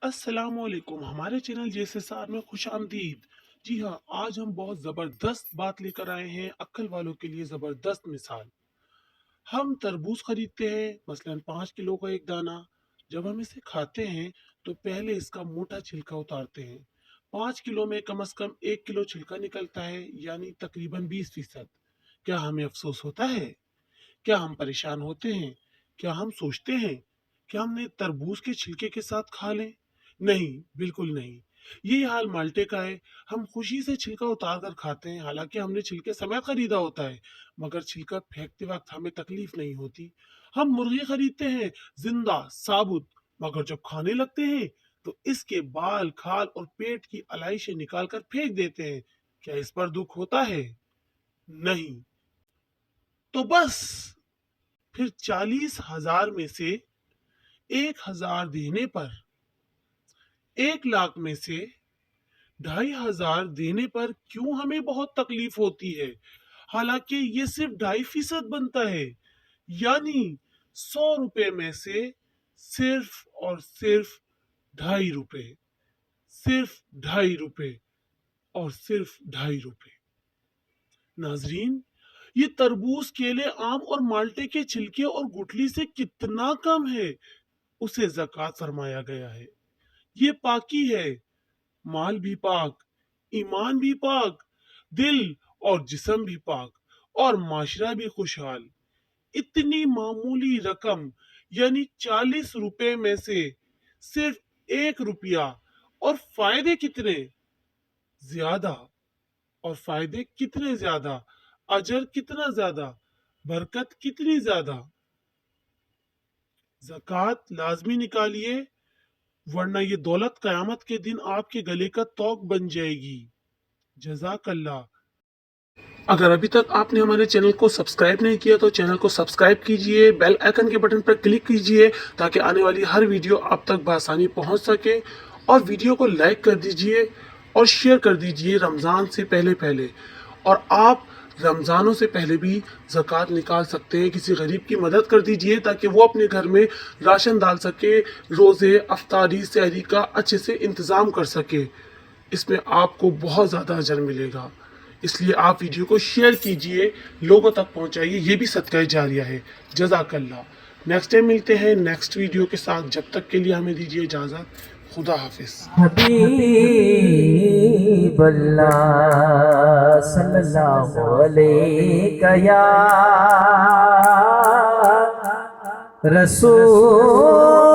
अस्सलामुअलैकुम हमारे चैनल जैसे सार में खुश आमदीद। जी हाँ, आज हम बहुत जबरदस्त बात लेकर आए हैं, अक्ल वालों के लिए जबरदस्त मिसाल। हम तरबूज खरीदते हैं, मसलन 5 किलो का एक दाना। जब हम इसे खाते हैं तो पहले इसका मोटा छिलका उतारते हैं। 5 किलो में कम से कम 1 किलो छिलका निकलता है, यानी तकरीबन 20%। क्या हमें अफसोस होता है? क्या हम परेशान होते हैं? क्या हम सोचते हैं कि हमने तरबूज के छिलके के साथ खा लें? नहीं, बिल्कुल नहीं। यही हाल माल्टे का है। हम खुशी से छिलका उतार कर खाते हैं, हालांकि हमने छिलके समेत खरीदा होता है, मगर छिलका फेंकते वक्त हमें तकलीफ नहीं होती। हम मुर्गी खरीदते हैं, जिंदा साबुत, मगर जब खाने लगते हैं तो इसके बाल, खाल और पेट की अलाइशें निकाल कर फेंक देते हैं। क्या इस पर दुख होता है? नहीं। तो बस फिर 40,000 में से 1,000 देने पर, 1 लाख में से 2,500 देने पर क्यों हमें बहुत तकलीफ होती है? हालांकि ये सिर्फ 2.5% बनता है, यानी 100 रुपए में से सिर्फ और सिर्फ 2.5 रुपए, सिर्फ 2.5 रुपए और सिर्फ 2.5 रुपए। नाजरीन, ये तरबूज, केले, आम और माल्टे के छिलके और गुठली से कितना कम है। उसे ज़कात फरमाया गया है। ये पाकी है, माल भी पाक, ईमान भी पाक, दिल और जिस्म भी पाक, और माशरा भी खुशहाल। इतनी मामूली रकम, यानी 40 रुपए में से सिर्फ 1 रुपया, और फायदे कितने ज्यादा, और फायदे कितने ज्यादा, अजर कितना ज्यादा, बरकत कितनी ज्यादा। ज़कात लाजमी निकालिए, वरना ये दौलत कयामत के दिन आपके गले का तोक बन जाएगी। जज़ाकल्लाह। अगर अभी तक आपने हमारे चैनल को सब्सक्राइब नहीं किया तो चैनल को सब्सक्राइब कीजिए, बेल आइकन के बटन पर क्लिक कीजिए ताकि आने वाली हर वीडियो आप तक बआसानी पहुंच सके। और वीडियो को लाइक कर दीजिए और शेयर कर दीजिए रमज़ान से पहले पहले। और आप रमज़ानों से पहले भी ज़कात निकाल सकते हैं। किसी गरीब की मदद कर दीजिए ताकि वो अपने घर में राशन डाल सके, रोज़े, अफ्तारी, सहरी का अच्छे से इंतज़ाम कर सके। इसमें आपको बहुत ज़्यादा अजर मिलेगा। इसलिए आप वीडियो को शेयर कीजिए, लोगों तक पहुंचाइए, ये भी सदका जारिया है। जज़ाकल्लाह। नेक्स्ट टाइम मिलते हैं नेक्स्ट वीडियो के साथ। जब तक के लिए हमें दीजिए इजाज़त। खुदा हाफिज़। हबीबल्लाह सल्लल्लाहु अलैहि या रसूल